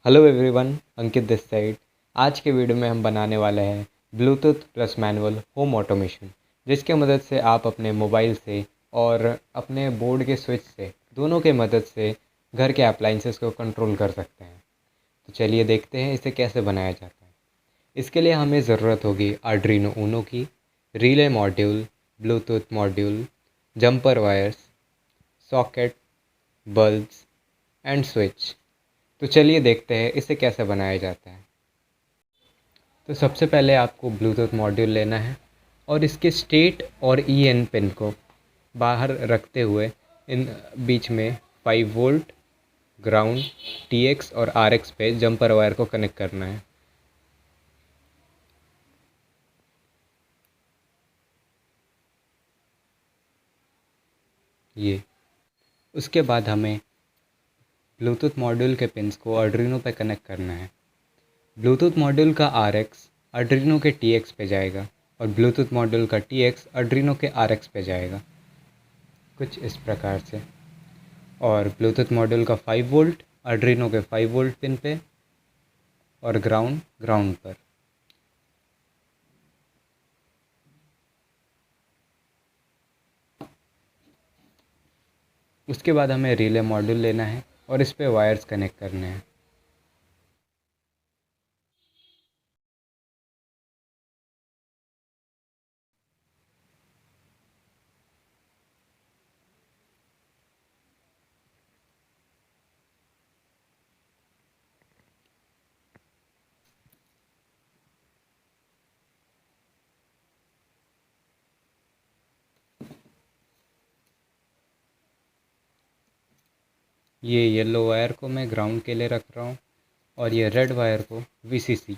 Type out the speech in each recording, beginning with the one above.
Hello everyone, Ankit this side. आज के video में हम बनाने वाले हैं Bluetooth plus manual home automation, जिसके मदद से आप अपने मोबाइल से और अपने बोर्ड के स्विच से दोनों के मदद से घर के अप्लाइंसेस को कंट्रोल कर सकते हैं। तो चलिए देखते हैं इसे कैसे बनाया जाता है। इसके लिए हमें ज़रूरत होगी आर्डुइनो ऊनो की, relay module, Bluetooth module, jumper wires, socket, bulbs and switch. तो चलिए देखते हैं इसे कैसे बनाया जाता है। तो सबसे पहले आपको ब्लूटूथ मॉड्यूल लेना है और इसके स्टेट और EN पिन को बाहर रखते हुए इन बीच में 5 वोल्ट, ग्राउंड, TX और RX पे जंपर वायर को कनेक्ट करना है। ये उसके बाद हमें ब्लूटूथ मॉड्यूल के पिन्स को आर्डुइनो पे कनेक्ट करना है। ब्लूटूथ मॉड्यूल का RX आर्डुइनो के TX पे जाएगा और ब्लूटूथ मॉड्यूल का TX आर्डुइनो के RX पे जाएगा, कुछ इस प्रकार से। और ब्लूटूथ मॉड्यूल का 5 वोल्ट आर्डुइनो के 5 वोल्ट पिन पे और ग्राउंड पर। उसके बाद हमें रिले मॉड्यूल लेना है और इस पे वायर्स कनेक्ट करने हैं। ये येलो वायर को मैं ग्राउंड के लिए रख रहा हूँ और ये रेड वायर को VCC।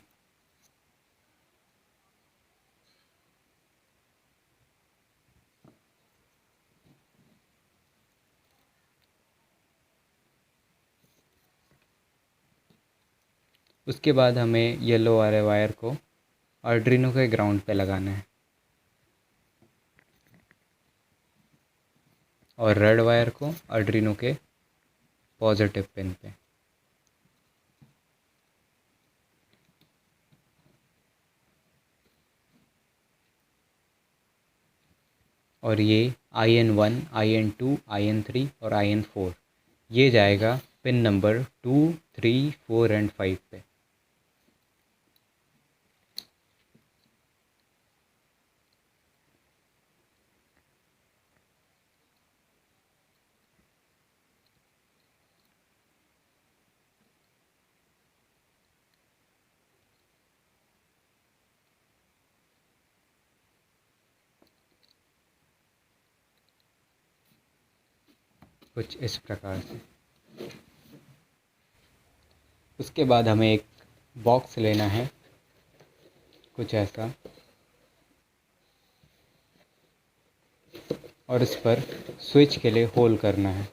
उसके बाद हमें येलो वाले वायर को आर्डुइनो के ग्राउंड पे लगाना है और रेड वायर को आर्डुइनो के पॉजिटिव पिन पे। और ये IN1, IN2, IN3 और IN4 ये जाएगा पिन नंबर 2, 3, 4 एंड 5 पे। कुछ इस प्रकार से। उसके बाद हमें एक बॉक्स लेना है, कुछ ऐसा, और इस पर स्विच के लिए होल करना है।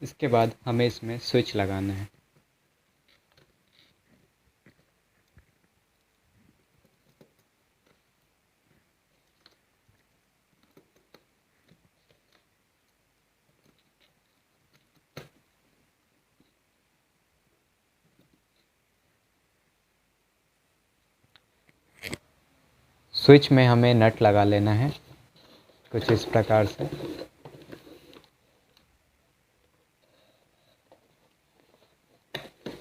इसके बाद हमें इसमें स्विच लगाना है। स्विच में हमें नट लगा लेना है, कुछ इस प्रकार से।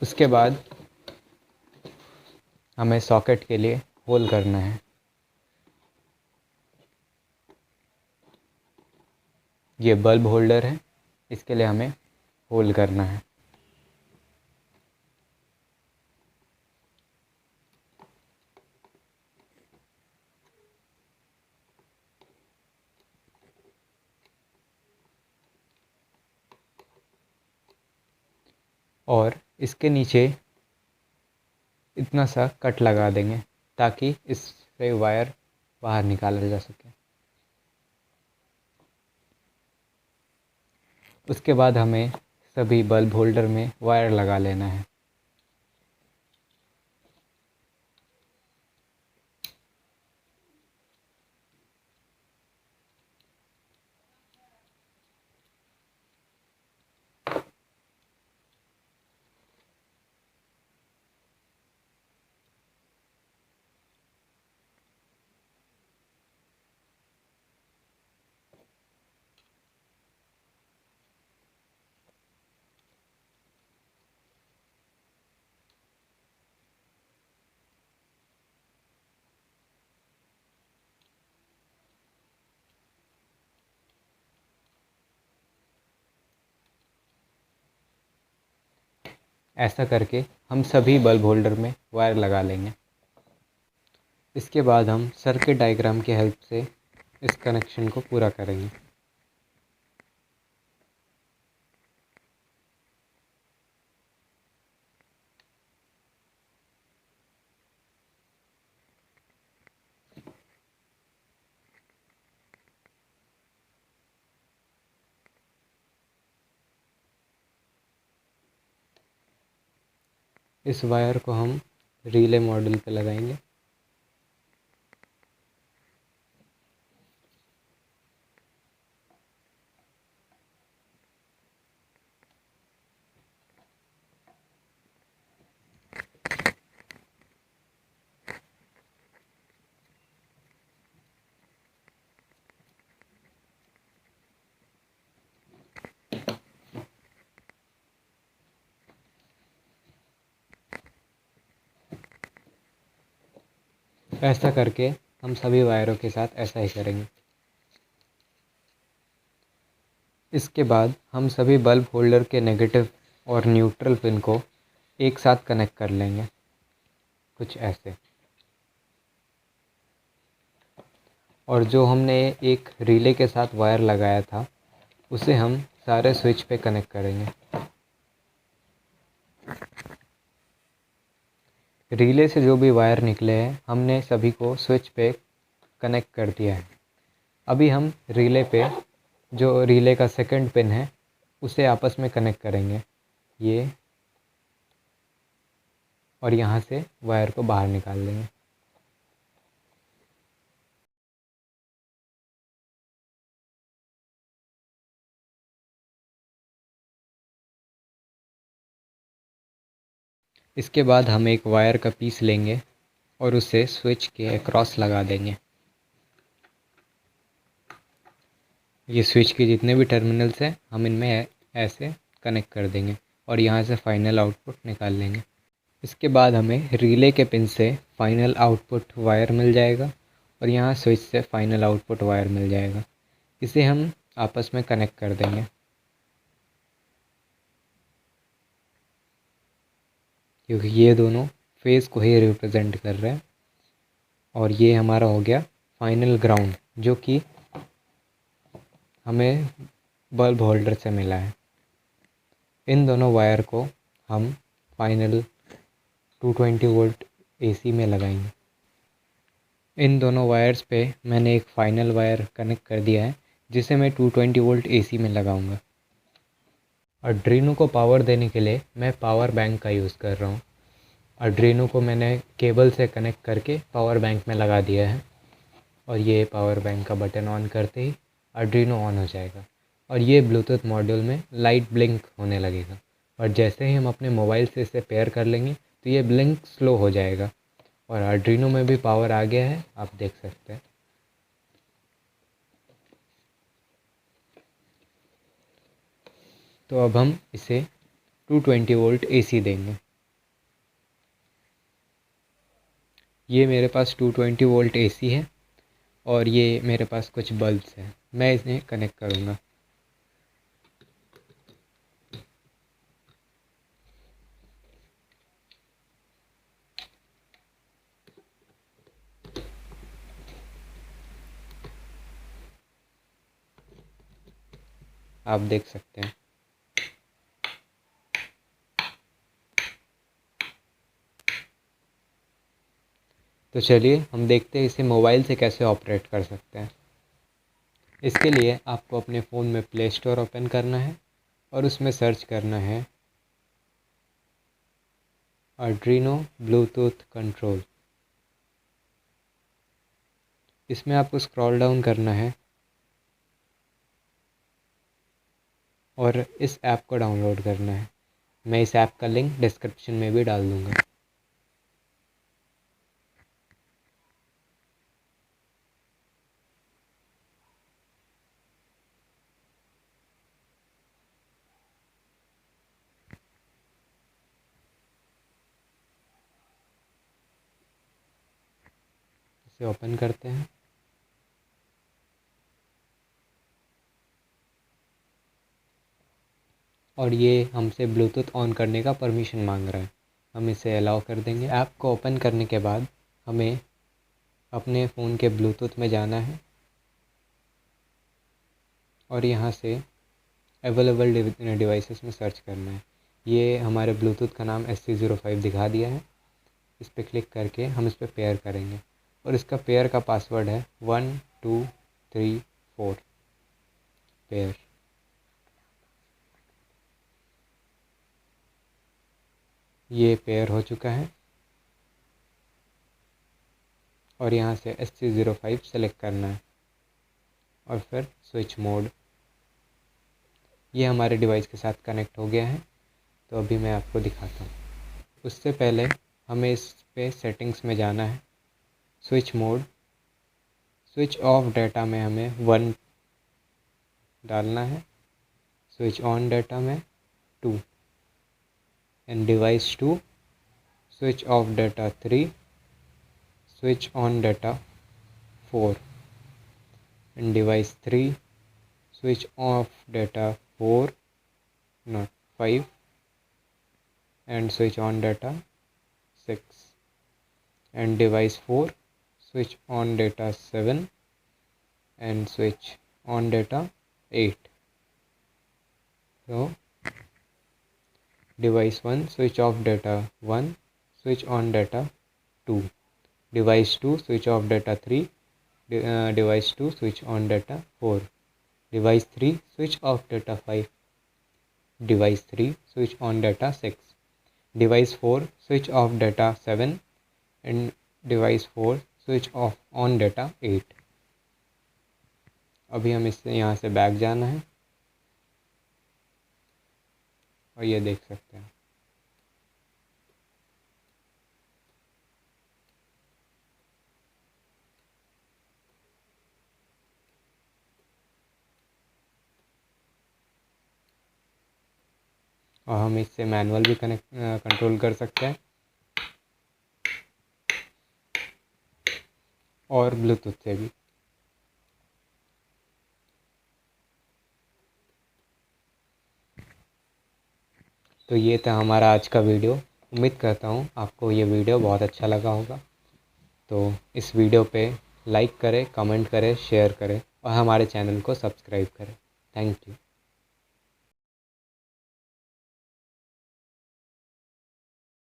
उसके बाद हमें सॉकेट के लिए होल करना है। ये बल्ब होल्डर है, इसके लिए हमें होल करना है। और इसके नीचे इतना सा कट लगा देंगे ताकि इससे वायर बाहर निकाला जा सके। उसके बाद हमें सभी बल्ब होल्डर में वायर लगा लेना है। ऐसा करके हम सभी बल्ब होल्डर में वायर लगा लेंगे। इसके बाद हम सर्किट डायग्राम की हेल्प से इस कनेक्शन को पूरा करेंगे। इस वायर को हम रिले मॉडल पे लगाएंगे। ऐसा करके हम सभी वायरों के साथ ऐसा ही करेंगे। इसके बाद हम सभी बल्ब होल्डर के नेगेटिव और न्यूट्रल पिन को एक साथ कनेक्ट कर लेंगे, कुछ ऐसे। और जो हमने एक रिले के साथ वायर लगाया था उसे हम सारे स्विच पे कनेक्ट करेंगे। रिले से जो भी वायर निकले हैं हमने सभी को स्विच पे कनेक्ट कर दिया है। अभी हम रिले पे जो रिले का सेकंड पिन है उसे आपस में कनेक्ट करेंगे, ये, और यहाँ से वायर को बाहर निकाल देंगे। इसके बाद हम एक वायर का पीस लेंगे और उसे स्विच के अक्रॉस लगा देंगे। ये स्विच के जितने भी टर्मिनल्स हैं हम इनमें ऐसे कनेक्ट कर देंगे और यहाँ से फाइनल आउटपुट निकाल लेंगे। इसके बाद हमें रिले के पिन से फाइनल आउटपुट वायर मिल जाएगा और यहाँ स्विच से फाइनल आउटपुट वायर मिल जाएगा। इसे हम आपस में कनेक्ट कर देंगे, क्योंकि ये दोनों फेज़ को ही रिप्रेजेंट कर रहे हैं। और ये हमारा हो गया फाइनल ग्राउंड, जो कि हमें बल्ब होल्डर से मिला है। इन दोनों वायर को हम फाइनल 220 वोल्ट एसी में लगाएंगे। इन दोनों वायर्स पे मैंने एक फाइनल वायर कनेक्ट कर दिया है जिसे मैं 220 वोल्ट एसी में लगाऊंगा। आर्डुइनो को पावर देने के लिए मैं पावर बैंक का यूज़ कर रहा हूँ। आर्डुइनो को मैंने केबल से कनेक्ट करके पावर बैंक में लगा दिया है और ये पावर बैंक का बटन ऑन करते ही आर्डुइनो ऑन हो जाएगा और ये ब्लूटूथ मॉड्यूल में लाइट ब्लिंक होने लगेगा। और जैसे ही हम अपने मोबाइल से इसे पेयर कर लेंगे तो ये ब्लिंक स्लो हो जाएगा और आर्डुइनो में भी पावर आ गया है, आप देख सकते हैं। तो अब हम इसे 220 वोल्ट एसी देंगे। ये मेरे पास 220 वोल्ट एसी है और ये मेरे पास कुछ बल्ब्स हैं, मैं इन्हें कनेक्ट करूँगा। आप देख सकते हैं। तो चलिए हम देखते हैं इसे मोबाइल से कैसे ऑपरेट कर सकते हैं। इसके लिए आपको अपने फ़ोन में प्ले स्टोर ओपन करना है और उसमें सर्च करना है आर्डुइनो ब्लूटूथ कंट्रोल। इसमें आपको स्क्रॉल डाउन करना है और इस ऐप को डाउनलोड करना है। मैं इस ऐप का लिंक डिस्क्रिप्शन में भी डाल दूँगा। इसे ओपन करते हैं। और ये हमसे ब्लूटूथ ऑन करने का परमिशन मांग रहा है। हम इसे अलाउ कर देंगे। ऐप को ओपन करने के बाद हमें अपने फ़ोन के ब्लूटूथ में जाना है और यहाँ से अवेलेबल डिवाइसेस में सर्च करना है। ये हमारे ब्लूटूथ का नाम SC05 दिखा दिया है। इस पर क्लिक करके हम इस पर पेयर करेंगे और इसका पेयर का पासवर्ड है 1 2 3 4 पेयर। ये पेयर हो चुका है और यहाँ से SC05 सेलेक्ट करना है और फिर स्विच मोड। ये हमारे डिवाइस के साथ कनेक्ट हो गया है। तो अभी मैं आपको दिखाता हूँ। उससे पहले हमें इस पे सेटिंग्स में जाना है। Switch mode, switch off data में हमें 1 डालना है, स्विच ऑन डाटा में 2 and device 2, switch off data 3, switch on data 4 and device 3, switch off data 4 not 5 and switch on data 6 and device 4 switch on data 7 and switch on data 8. So device 1 switch off data 1, switch on data 2, device 2 switch off data 3, device 2 switch on data 4, device 3 switch off data 5, device 3 switch on data 6, device 4 switch off data 7 and device 4 switch off on data 8. अभी हम इससे यहाँ से back जाना है और ये देख सकते हैं। और हम इससे मैनुअल भी कंट्रोल कर सकते हैं और ब्लूटूथ से भी। तो ये था हमारा आज का वीडियो। उम्मीद करता हूँ आपको ये वीडियो बहुत अच्छा लगा होगा। तो इस वीडियो पे लाइक करें, कमेंट करें, शेयर करें और हमारे चैनल को सब्सक्राइब करें। Thank you.